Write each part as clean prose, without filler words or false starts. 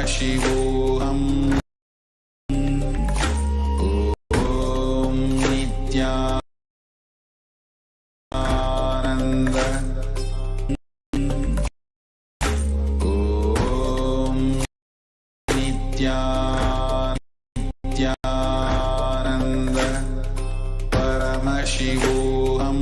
Shivoham. Om Nithyananda. Om Nithyananda Paramashivoham.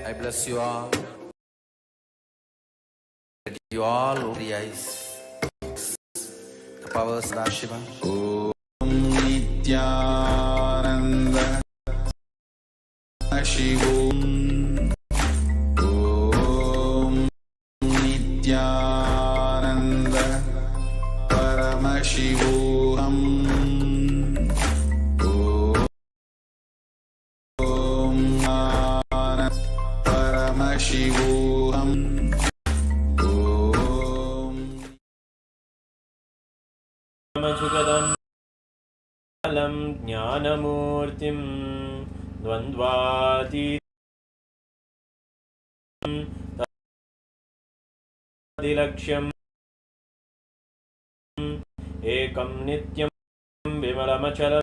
I bless you all. Let you all open the eyes. The powers of Lord Shiva. Om Nithyananda Shivom. Om Nithyananda Paramashivoham. Om Paramashivoham. Sugadam alam jnanamurtim dvandvati dilaksham ekam nityam vimalamachala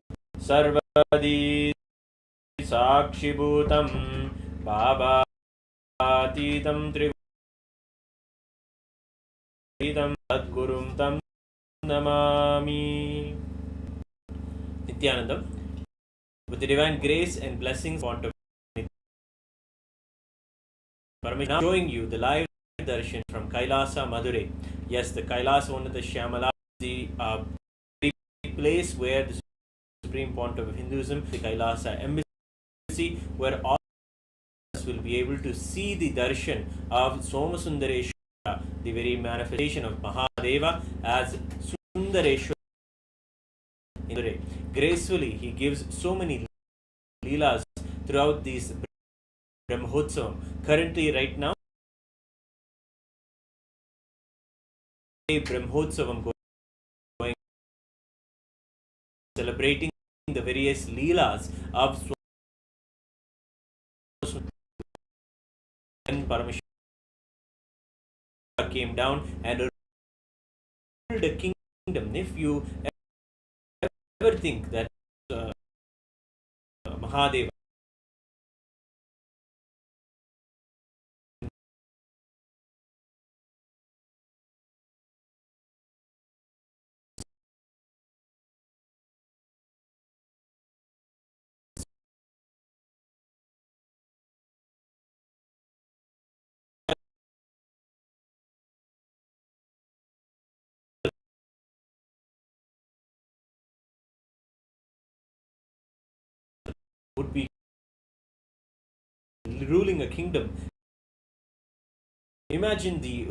sarvadi sakshibhutam bhavatitam triguram sadgurum tam Namami. Nithyanandam. With the divine grace and blessings of Paramashivam, now showing you the live darshan from Kailasa, Madurai. Yes, the Kailasonnata Shyamalapeetha, the place where the Supreme Pontiff of Hinduism, the Kailasa embassy, where all of us will be able to see the darshan of Somasundareshwara, the very manifestation of Mahadeva as Sundareshwara. Gracefully, he gives so many leelas throughout these Brahmotsavam. Currently, right now, Brahmotsavam going, celebrating the various leelas of when Paramashivam came down and ruled the kingdom. If you ever think that Mahadeva would be ruling a kingdom, imagine the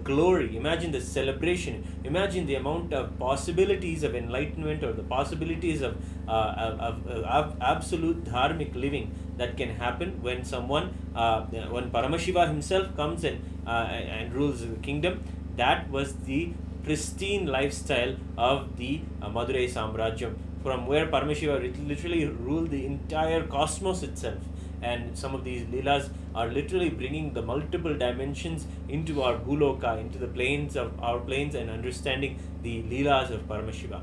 glory, imagine the celebration, imagine the amount of possibilities of enlightenment or the possibilities of absolute dharmic living that can happen when someone, when Paramashiva himself comes and rules the kingdom. That was the pristine lifestyle of the Madurai Samrajyam, from where Paramashiva literally ruled the entire cosmos itself. And some of these leelas are literally bringing the multiple dimensions into our Bhuloka, into the planes of our planes, and understanding the leelas of Paramashiva.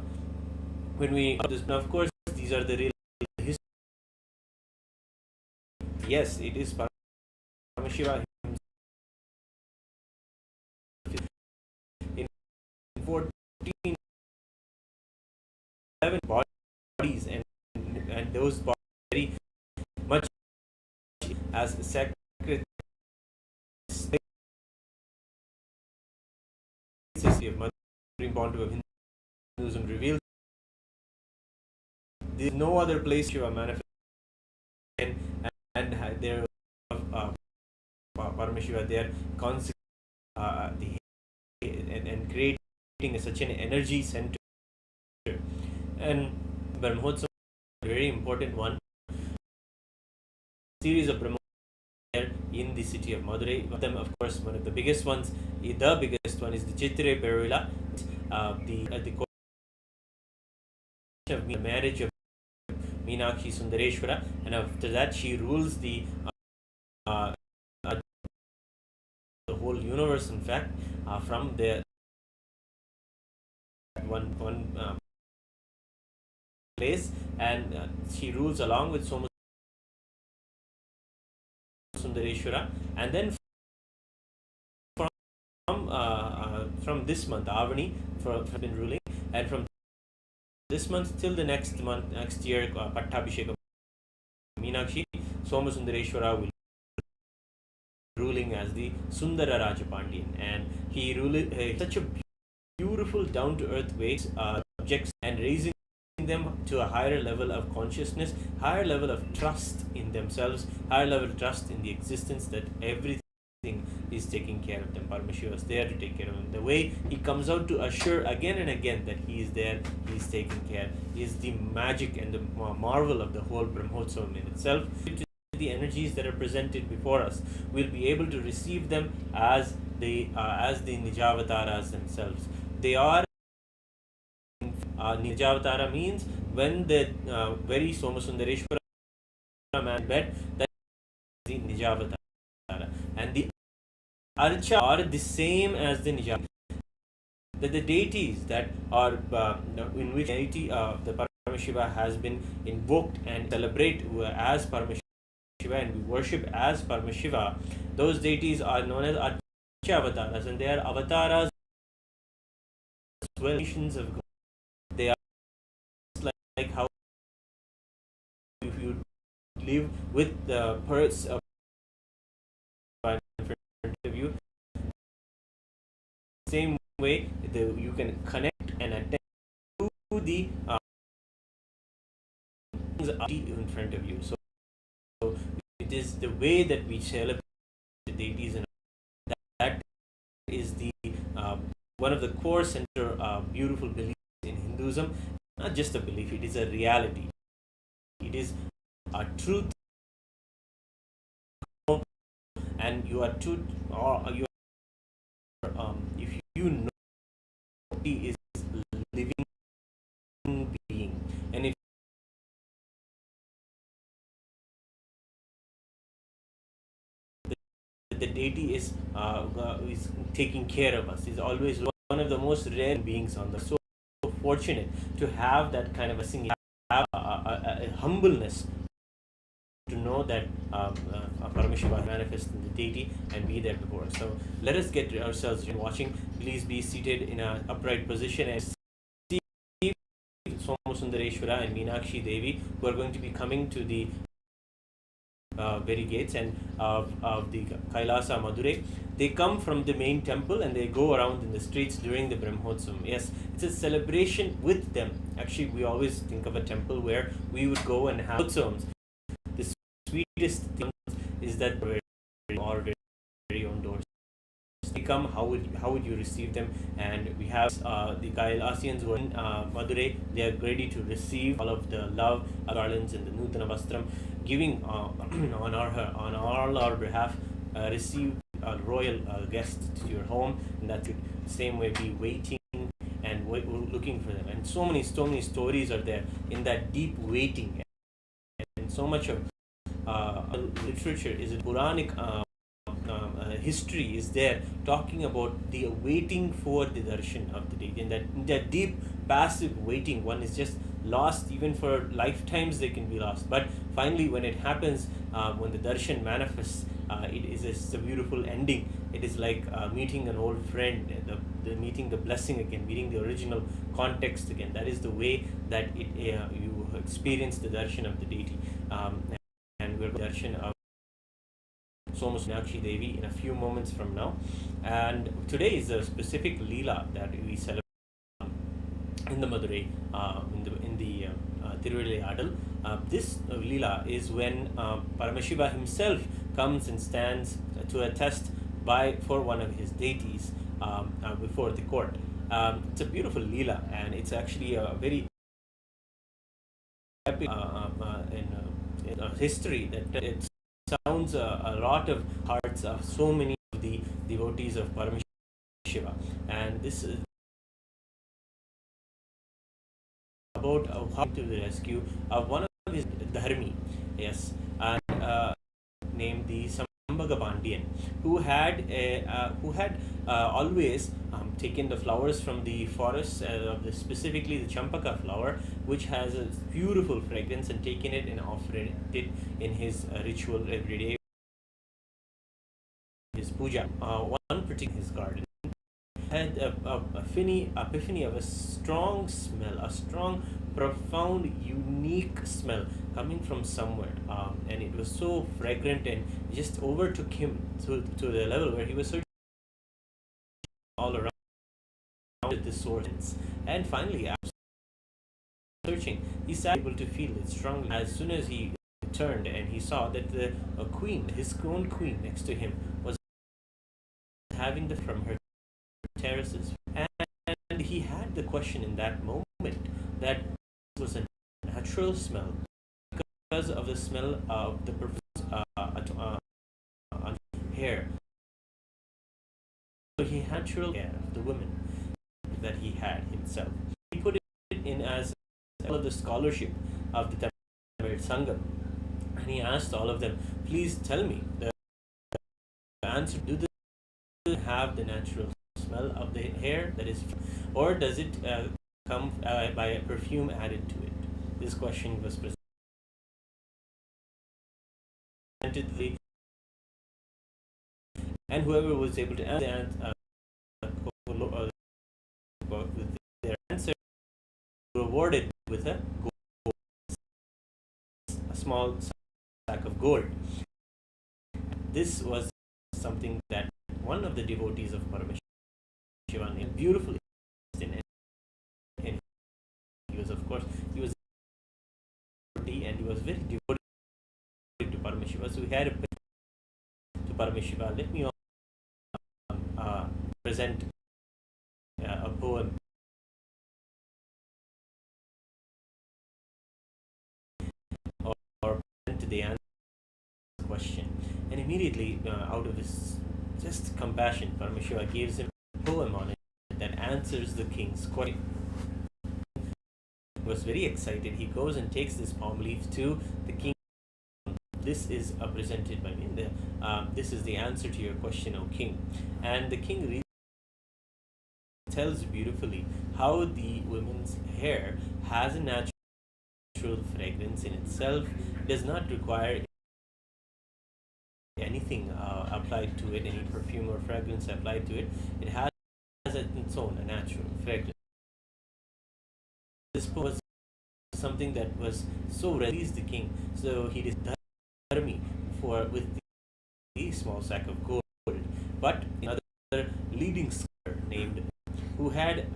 When we, of course, these are the real history. Yes, it is Paramashiva in 11 bodies, and those bodies as a sacred of Supreme Pontiff of Hinduism reveals there is no other place Shiva manifest and there Paramashiva there and creating such an energy center. And Brahmotsav, a very important one, series of Brahmotsav there in the city of Madurai. One of them, of course, one of the biggest ones, the biggest one is the Chittire Peruvila, the marriage of Meenakshi Sundareshwara, and after that she rules the whole universe. In fact, from the one place, and she rules along with Soma Sundareshwara, and then from this month Aavani has been ruling, and from this month till the next year, Pattabhishekam Meenakshi, Soma Sundareshwara will be ruling as the Sundara Rajapandian, and he ruled such a beautiful down-to-earth ways, subjects, and raising them to a higher level of consciousness, higher level of trust in themselves, higher level of trust in the existence, that everything is taking care of them. Paramashiva is there to take care of them. The way he comes out to assure again and again that he is there, he is taking care, is the magic and the marvel of the whole Brahmotsavam in itself. The energies that are presented before us, we'll be able to receive them as the Nijavataras themselves. They are Nijavatara means when the very Somasundareshwara man bed, that is the Nijavatara, and the Archa are the same as the Nijavatara. That the deities that are in which deity the Paramashiva has been invoked and celebrate as Paramashiva and we worship as Paramashiva, those deities are known as Archa avatars, and they are avatars as well, nations of God. They are like how if you live with the birds in front of you, same way you can connect and attend to the in front of you. So it is the way that we celebrate the deities, and that is the one of the core center beautiful beliefs in Hinduism. Not just a belief, it is a reality. It is a truth, and you are truth, or you are, if you know he is living being, and if the deity is taking care of us, is always one of the most rare beings on the soul. Fortunate to have that kind of a thing, have a humbleness to know that Paramashiva manifests in the deity and be there before us. So let us get ourselves watching. Please be seated in an upright position and see Somasundareshwara and Meenakshi Devi, who are going to be coming to the very gates and of the Kailasa Madurai. They come from the main temple and they go around in the streets during the Brahmotsavam. Yes, it's a celebration with them. Actually, we always think of a temple where we would go and have Brahmotsavams. The sweetest thing is that we're our very own doors. They come, how would you receive them? And we have the Kailasians who are in Madurai. They are ready to receive all of the love, garlands, and the Nutana Vastram, giving on all our behalf. Receive a royal guest to your home, and that should same way be waiting and looking for them. And so many stories are there in that deep waiting, and so much of literature is Puranic history is there talking about the waiting for the darshan of the deity, and that deep passive waiting, one is just lost. Even for lifetimes they can be lost, but finally when it happens, when the darshan manifests, it is a beautiful ending. It is like meeting an old friend, the meeting the blessing again, meeting the original context again. That is the way that you experience the darshan of the deity, and we're darshan of Somasnakshi Devi in a few moments from now. And today is a specific Leela that we celebrate in the Madurai, in the Tiruvilayadal. This Leela is when Paramashiva himself comes and stands to attest for one of his deities before the court. It's a beautiful Leela, and it's actually a very epic in history that it sounds a lot of hearts of so many of the devotees of Paramashiva. And this is about how to the rescue of one of his dharmi, yes, and named the Sambhagapandian, who had always taken the flowers from the forest, specifically the champaka flower, which has a beautiful fragrance, and taken it and offered it in his ritual every day, his puja. One particular his garden had a epiphany of a strong smell, a strong, profound, unique smell coming from somewhere, and it was so fragrant and just overtook him to the level where he was searching all around the source. And finally, after searching, he started able to feel it strongly. As soon as he turned and he saw that the queen, his own queen next to him, was having from her terraces, and he had the question in that moment that it was a natural smell because of the smell of the hair. So he had natural hair of the women that he had himself. He put it in as all of the scholarship of the Tamil Sangam, and he asked all of them, please tell me the answer. Do they have the natural smell of the hair that is, or does it come by a perfume added to it? This question was presented and whoever was able to answer with their answer rewarded with a small sack of gold. This was something that one of the devotees of Paramashiva beautifully in it. And he was, of course, he was a devotee, and he was very devoted to Paramashiva. So he had a to Paramashiva. Let me present a poem or present the answer to the question. And immediately, out of his just compassion, Paramashiva gives him a poem on it that answers the king's question. He was very excited. He goes and takes this palm leaf to the king. This is presented by me. This is the answer to your question, O king. And the king tells beautifully how the women's hair has a natural fragrance in itself, does not require anything applied to it, any perfume or fragrance applied to it. It has its own a natural fragrance. This was something that was so pleased the king, so he did dharmi with the small sack of gold. But another leading scholar named who had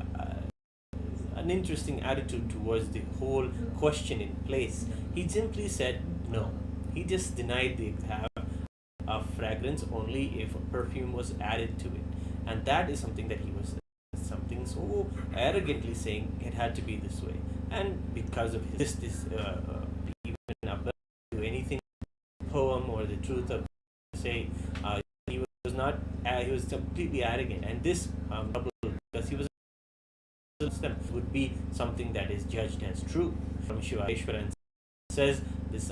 an interesting attitude towards the whole question in place, he simply said no. He just denied the have of fragrance only if a perfume was added to it, and that is something that he was something so arrogantly saying it had to be this way. And because of this even up to anything poem or the truth of say, he was not he was completely arrogant, and this because he was would be something that is judged as true from Shiva and says this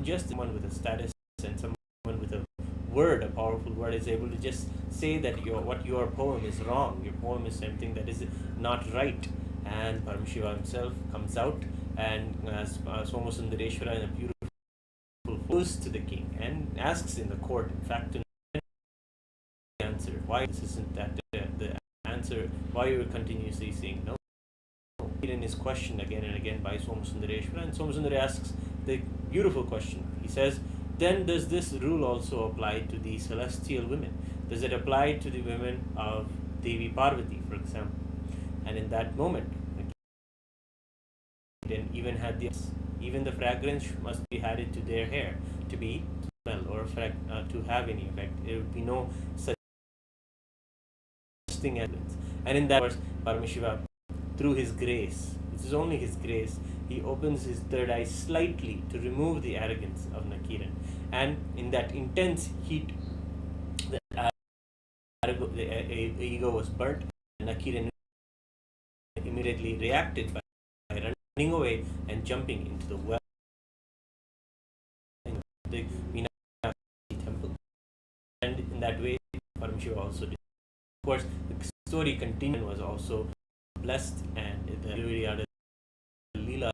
just someone with a status and someone with a word, a powerful word, is able to just say that your poem is wrong, your poem is something that is not right. And Paramashiva himself comes out and Somasundareshwara in a beautiful goes to the king and asks in the court, in fact, to answer why this isn't that the answer, why you're continuously saying no. In his question again and again by Somasundareshwara, and Somasundara asks the beautiful question. He says, then does this rule also apply to the celestial women? Does it apply to the women of Devi Parvati, for example? And in that moment, then even had even the fragrance must be added to their hair to be smell or to have any effect. There would be no such thing as. And in that verse, Paramashiva, through his grace, it is only his grace, he opens his third eye slightly to remove the arrogance of Nakiran. And in that intense heat, the ego was burnt, and Nakiran immediately reacted by running away and jumping into the well in the Meenakshi temple. And in that way, Paramashiva also did. Of course, the story continued, was also blessed, and the Tiruvizha Leela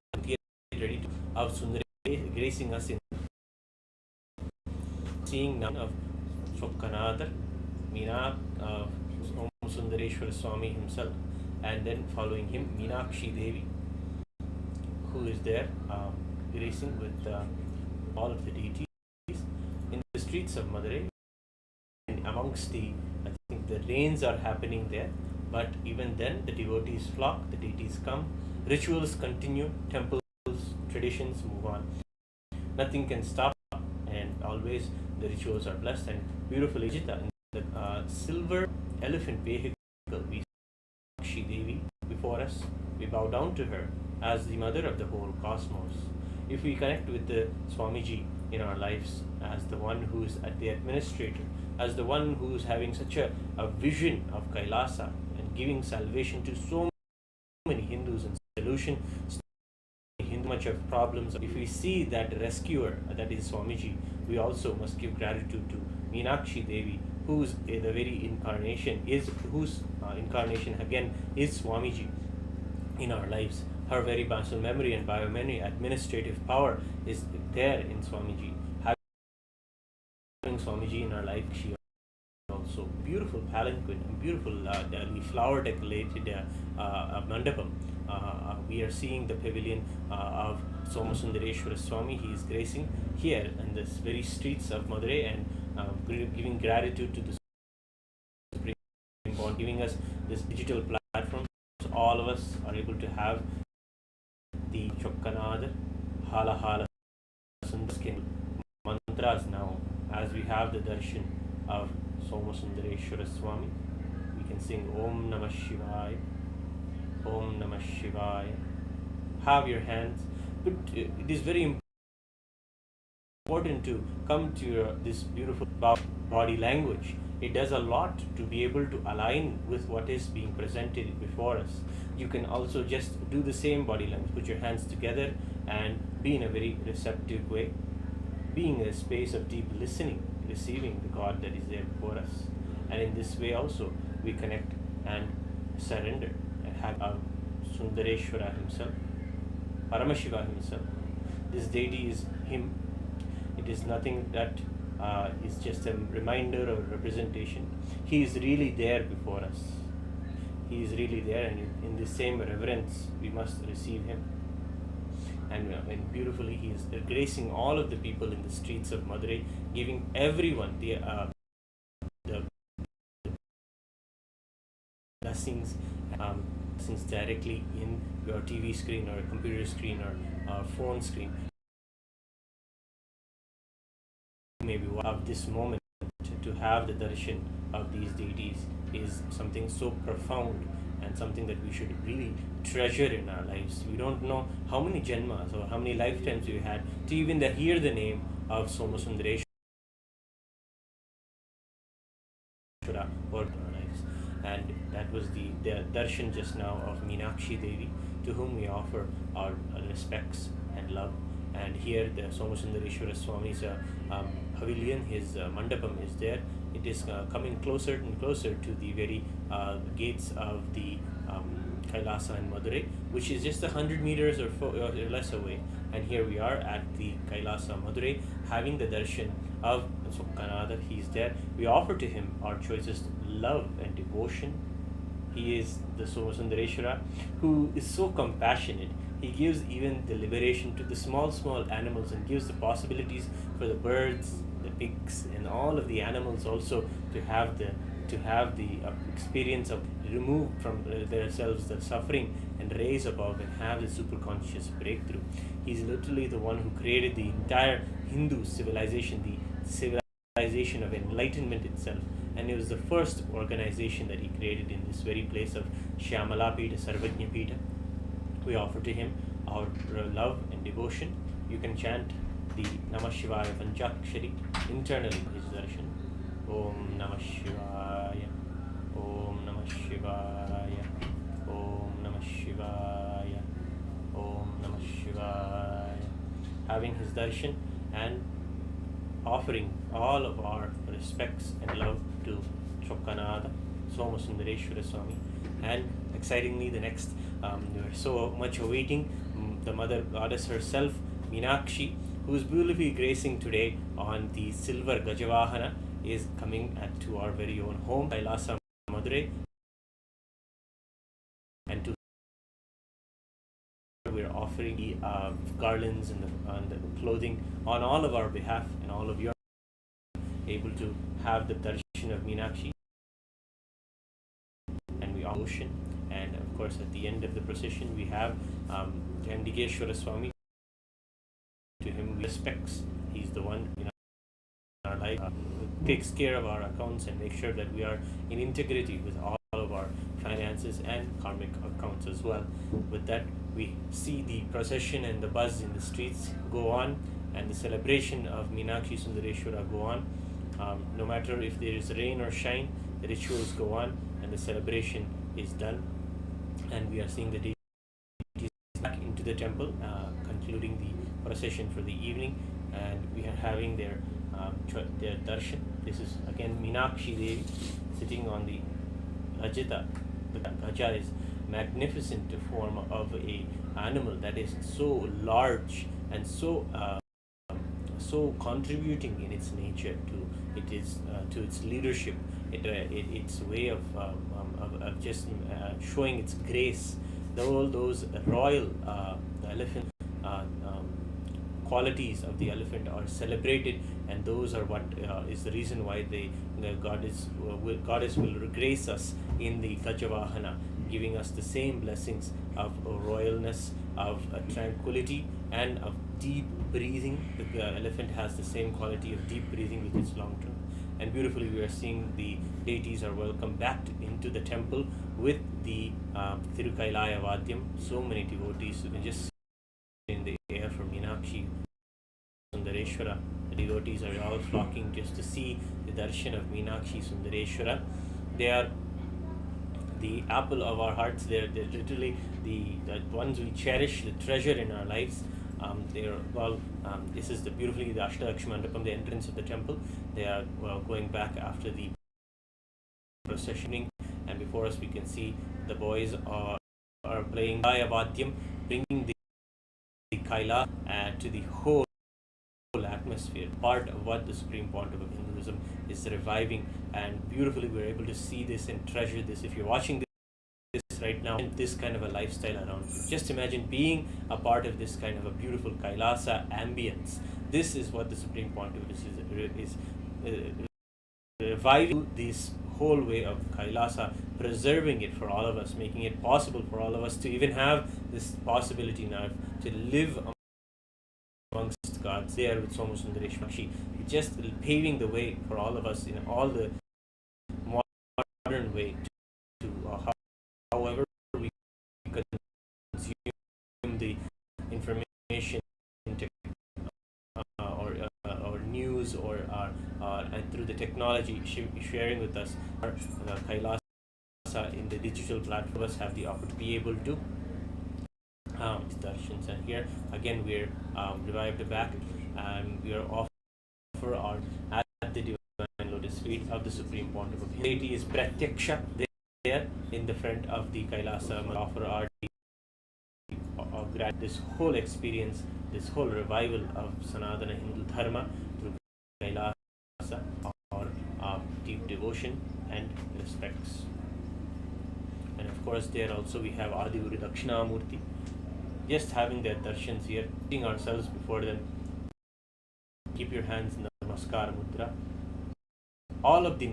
ready to of Sundari gracing us in seeing now of Shokkanadar, Meena, Sundareshwara Swami himself, and then following him Meenakshi Devi, who is there gracing with all of the deities in the streets of Madurai. And amongst I think the rains are happening there, but even then the devotees flock, the deities come, rituals continue, temples, traditions move on. Nothing can stop, and always the rituals are blessed and beautiful. Jita, in the silver elephant vehicle, we see Meenakshi Devi before us. We bow down to her as the mother of the whole cosmos. If we connect with the Swamiji in our lives as the one who is at the administrator, as the one who is having such a vision of Kailasa and giving salvation to so many Hindus and solution much of problems. If we see that rescuer, that is Swamiji, we also must give gratitude to Meenakshi Devi, whose whose incarnation again is Swamiji in our lives. Her very muscle memory and biomemory administrative power is there in Swamiji. Having Swamiji in our life, she also beautiful palanquin and beautiful flower decorated mandapam. We are seeing the pavilion of Somasundareshwara Swami. He is gracing here in the very streets of Madurai and giving gratitude to the Supreme Pontiff, giving us this digital platform so all of us are able to have the Chokkanada, Hala Hala Sundarskin mantras now. As we have the darshan of Somasundareshwara Swami, we can sing Om Namah Shivaya, Om Namah Shivaya. Have your hands, but it is very important to come to this beautiful body language. It does a lot to be able to align with what is being presented before us. You can also just do the same body language, put your hands together and be in a very receptive way, being in a space of deep listening, receiving the God that is there before us. And in this way also we connect and surrender and have Sundareshwara himself, Paramashiva himself. This deity is him. It is nothing that is just a reminder or representation. He is really there before us. He is really there, and in the same reverence we must receive him. And beautifully he is gracing all of the people in the streets of Madurai, giving everyone the blessings directly in your TV screen or a computer screen or phone screen. Maybe of this moment to have the darshan of these deities is something so profound and something that we should really treasure in our lives. We don't know how many janmas or how many lifetimes we had to even hear the name of Somasundareshwara or our lives. And that was the darshan just now of Meenakshi Devi, to whom we offer our respects and love. And here the Somasundareshwara Swami's pavilion, his mandapam is there. It is coming closer and closer to the very gates of the Kailasa in Madurai, which is just 100 meters or less away. And here we are at the Kailasa Madurai, having the darshan of Sukkanada. He is there. We offer to him our choicest love and devotion. He is the Somasundareshwara who is so compassionate. He gives even the liberation to the small animals, and gives the possibilities for the birds, the pigs, and all of the animals also to have the experience of remove from themselves the suffering and raise above and have the superconscious breakthrough. He's literally the one who created the entire Hindu civilization, the civilization of enlightenment itself, and it was the first organization that he created in this very place of Shyamalapeetha, Sarvajnapeetham. We offer to him our love and devotion. You can chant the Namah Shivaya Panchakshari internally his darshan. Om Namah Shivaya, Om Namah Shivaya, Om Namah Shivaya, Om Namah Shivaya. Having his darshan and offering all of our respects and love to Chokkanada, Somasundareshwara Swami, and excitingly the next we are so much awaiting the mother goddess herself, Meenakshi, who is beautifully gracing today on the silver Gajavahana, is coming to our very own home, Kailasa, Madurai, and to we're offering the garlands and the clothing on all of our behalf, and all of you are able to have the darshan of Meenakshi, and we ocean. And of course, at the end of the procession, we have Chandikeshwara Swami. To him we respects. He's the one in our life who takes care of our accounts and makes sure that we are in integrity with all of our finances and karmic accounts as well. With that, we see the procession and the buzz in the streets go on, and the celebration of Meenakshi Sundareshwara go on. No matter if there is rain or shine, the rituals go on and the celebration is done. And we are seeing the deities back into the temple, concluding the procession for the evening, and we are having their darshan. This is again Meenakshi Devi sitting on the Rajata. The Gaja is magnificent form of a animal that is so large and so contributing in its nature to its leadership. Its way of just showing its grace. All those royal elephant qualities of the elephant are celebrated, and those are what is the reason why the goddess will grace us in the Gajavahana, giving us the same blessings of royalness, of tranquility, and of deep breathing. The elephant has the same quality of deep breathing with its long trunk. And beautifully we are seeing the deities are welcomed back into the temple with the Tirukailaya Vadyam. So many devotees, you can just see in the air from Meenakshi Sundareshwara. The devotees are all flocking just to see the darshan of Meenakshi Sundareshwara. They are the apple of our hearts. They're literally the ones we cherish, the treasure in our lives. They are all. This is the beautifully the Ashtadaksh Mandapam, the entrance of the temple. They are going back after the processioning, and before us we can see the boys are playing Vadyam, bringing the Kaila to the whole atmosphere. Part of what the Supreme Pontiff of Hinduism is reviving, and beautifully we're able to see this and treasure this. If you're watching this right now, this kind of a lifestyle around you, just imagine being a part of this kind of a beautiful Kailasa ambience. This is what the Supreme Pontiff is reviving this whole way of Kailasa, preserving it for all of us, making it possible for all of us to even have this possibility now to live amongst gods there with Somasundareshwara, just paving the way for all of us in all the modern way to however we consume the information or news or and through the technology sharing with us Kailasa in the digital platforms have the opportunity to be able to darshans. And here again we're revived back, and we are offer our at the divine lotus feet of the Supreme Pontiff of Hinduism. Deity is Pratyaksha there in the front of the Kailasa. We offer our this whole experience, this whole revival of Sanatana Hindu Dharma through Kailasa, or deep devotion and respects. And of course there also we have Adi Guru Dakshinamurti, just having their darshans here, putting ourselves before them. Keep your hands in the Namaskar Mudra. All of the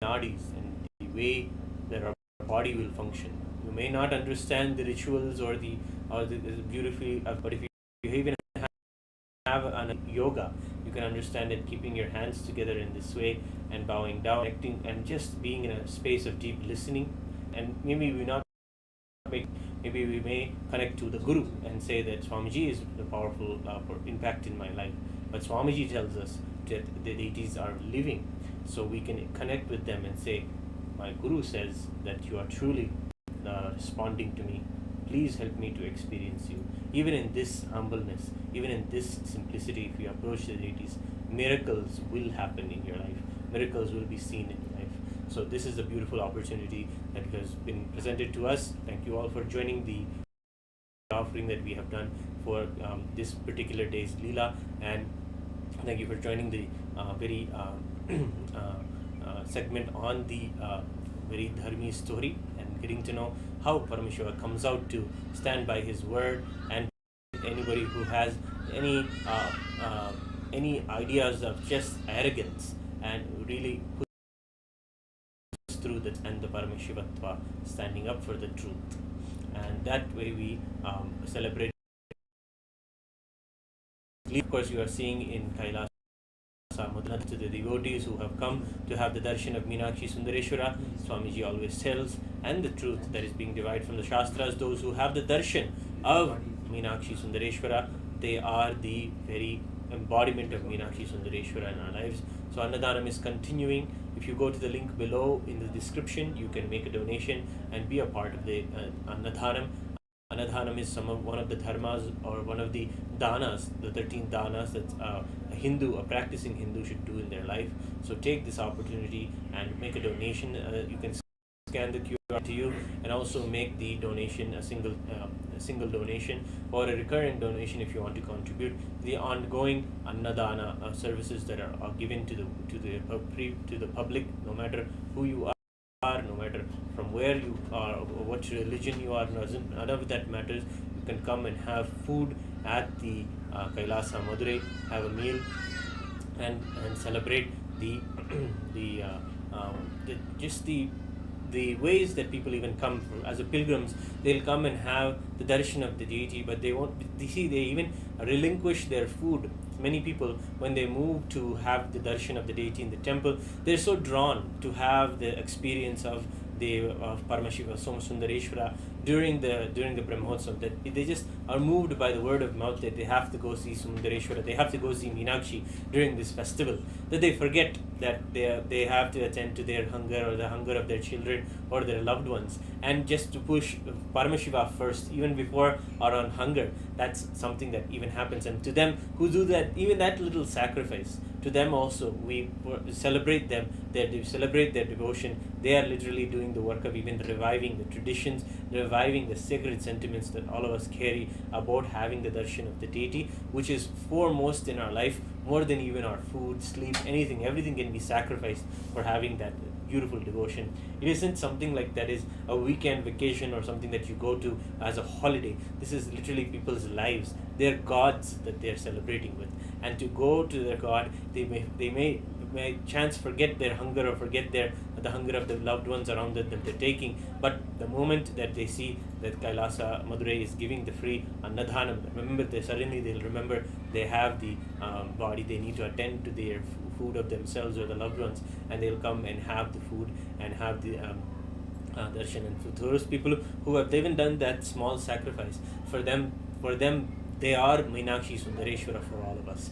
nadis and the way that our body will function. You may not understand the rituals or the beautifully, but if you even have an yoga, you can understand it. Keeping your hands together in this way and bowing down, connecting, and just being in a space of deep listening. And maybe we may connect to the Guru and say that Swamiji is the powerful impact in my life. But Swamiji tells us that the deities are living, so we can connect with them and say, my Guru says that you are truly responding to me. Please help me to experience you. Even in this humbleness, even in this simplicity, if you approach the deities, miracles will happen in your life. Miracles will be seen in your life. So this is a beautiful opportunity that has been presented to us. Thank you all for joining the offering that we have done for this particular day's Leela, and thank you for joining the very segment on the very dharmi story, and getting to know how Paramashiva comes out to stand by his word. And anybody who has any ideas of just arrogance and really push through that, and the Paramashivatva, standing up for the truth, and that way we celebrate. Of course, you are seeing in Kailasa to the devotees who have come to have the darshan of Meenakshi Sundareshwara. Swamiji always tells, and the truth that is being derived from the Shastras, those who have the darshan of Meenakshi Sundareshwara, they are the very embodiment of Meenakshi Sundareshwara in our lives. So Annadhanam is continuing. If you go to the link below in the description, you can make a donation and be a part of the Annadhanam. Annadhanam is one of the dharmas, or one of the danas, the 13 danas that a practicing Hindu should do in their life. So take this opportunity and make a donation. You can scan the QR to you, and also make the donation a single donation, or a recurring donation if you want to contribute the ongoing Annadana services that are given to the public, no matter who you are, no matter from where you are, or what religion you are. None of that matters. You can come and have food at the Kailasa Madurai, have a meal, and celebrate the ways that people even come as a pilgrims. They'll come and have the darshan of the deity, but they even relinquish their food. Many people, when they move to have the darshan of the deity in the temple, they're so drawn to have the experience of Paramashiva Somasundareshwara during the Brahmotsav, that they just are moved by the word of mouth that they have to go see Sundareshwara, they have to go see Meenakshi during this festival, that they forget that they have to attend to their hunger, or the hunger of their children or their loved ones, and just to push Paramashiva first, even before our own hunger. That's something that even happens. And to them who do that, even that little sacrifice, to them also we celebrate them, they celebrate their devotion. They are literally doing the work of even reviving the traditions, reviving the sacred sentiments that all of us carry about having the darshan of the deity, which is foremost in our life, more than even our food, sleep, anything. Everything can be sacrificed for having that beautiful devotion. It isn't something like that is a weekend vacation or something that you go to as a holiday. This is literally people's lives, their gods that they are celebrating with. And to go to their god, they may chance forget their hunger, or forget the hunger of the loved ones around them that they're taking. But the moment that they see that Kailasa Madurai is giving the free Annadhanam, remember, they'll remember they have the body, they need to attend to their food of themselves or the loved ones, and they'll come and have the food and have the darshan. And for those people who have even done that small sacrifice, for them they are Meenakshi Sundareshwara for all of us.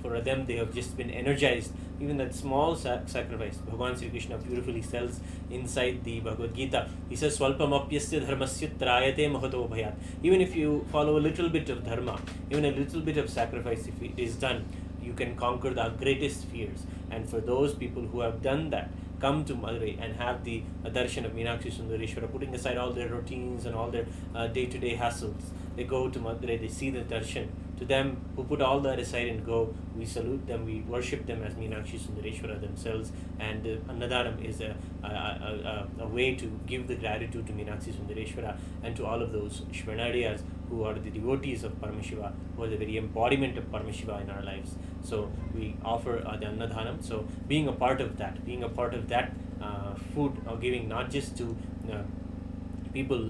For them, they have just been energized. Even that small sacrifice, Bhagavan Sri Krishna beautifully tells inside the Bhagavad Gita. He says, Swalpamapyasya dharmasya trayate mahato bhayat. Even if you follow a little bit of dharma, even a little bit of sacrifice, if it is done, you can conquer the greatest fears. And for those people who have done that, come to Madurai and have the darshan of Meenakshi Sundareshwara, putting aside all their routines and all their day-to-day hassles. they go to Madurai, they see the darshan. To them who put all that aside and go, we salute them, we worship them as Meenakshi Sundareshwara themselves, and Annadhanam is a way to give the gratitude to Meenakshi Sundareshwara and to all of those Shvanadiyas who are the devotees of Paramashiva, who are the very embodiment of Paramashiva in our lives. So we offer the Annadhanam. So being a part of that food giving, not just to people,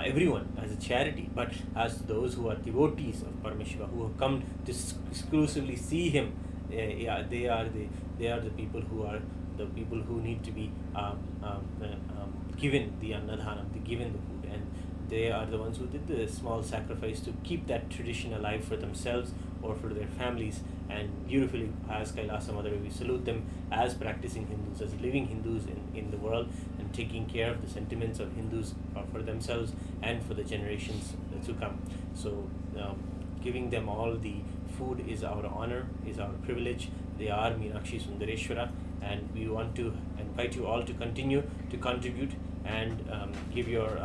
everyone as a charity, but as those who are devotees of Paramashiva, who have come to exclusively see him. They are the people who need to be given the Annadhanam, given the food, and they are the ones who did the small sacrifice to keep that tradition alive for themselves or for their families. And beautifully, as Kailasa Madhuri, we salute them as practicing Hindus, as living Hindus in the world, and taking care of the sentiments of Hindus for themselves and for the generations to come. So giving them all the food is our honor, is our privilege. They are Meenakshi Sundareshwara, and we want to invite you all to continue to contribute and give your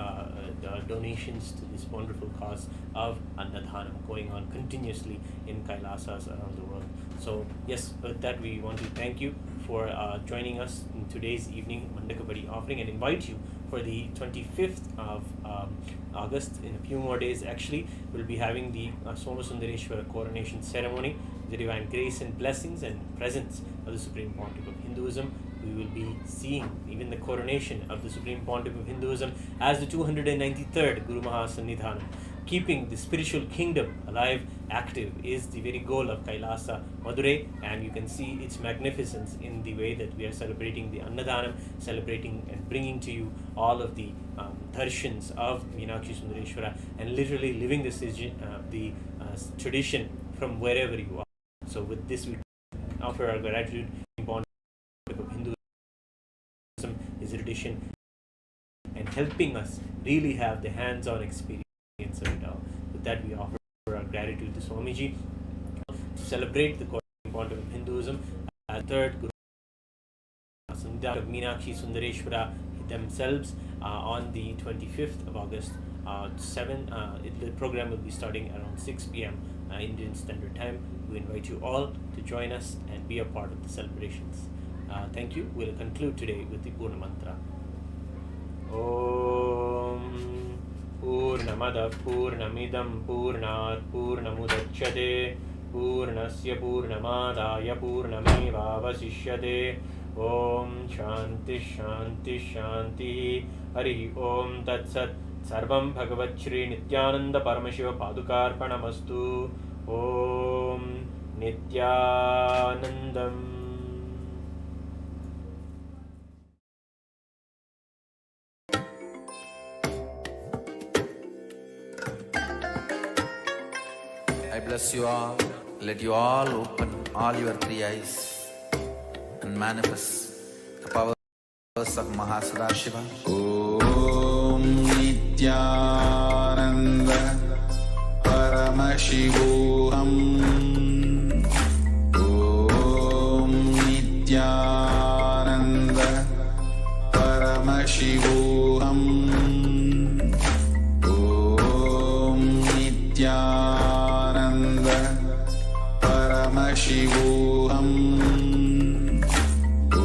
donations to this wonderful cause of Annadhanam going on continuously in Kailasas around the world. So yes, with that we want to thank you for joining us in today's evening Mandagappadi offering, and invite you for the 25th of August. In a few more days actually, we'll be having the Somasundareshwara coronation ceremony, the divine grace and blessings and presence of the Supreme Pontiff of Hinduism. We will be seeing even the coronation of the Supreme Pontiff of Hinduism as the 293rd Guru Maha Sannidhaanam. Keeping the spiritual kingdom alive, active, is the very goal of Kailasa Madurai, and you can see its magnificence in the way that we are celebrating the Annadhanam, celebrating and bringing to you all of the darshans of Meenakshi Sundareshwara, and literally living this the tradition from wherever you are. So with this we offer our gratitude to of Hinduism, his tradition, and helping us really have the hands-on experience of it all. With that, we offer our gratitude to Swamiji to celebrate the Supreme Pontiff of Hinduism as third Guru Sannidhaanam of Meenakshi Sundareshwara themselves on the 25th of August. The program will be starting around 6 p.m. Indian Standard Time. We invite you all to join us and be a part of the celebrations. Thank you. We'll conclude today with the Purna Mantra. Om Purnamada Purnamidam Purnat Purnamudachyate Purnasya Purnamadaya Purnameva Vasishyate. Om Shanti Shanti Shanti. Hari Om Tat Sat. Sarvam Bhagavat Shri Nithyananda Paramashiva Padukarpanamastu. Om Nithyanandam. I bless you all. Let you all open all your three eyes and manifest the powers of Maha Sadashiva. Om Nithyananda Paramashivam. Om Nithyananda Paramashivam. Om Nithyananda Paramashivam.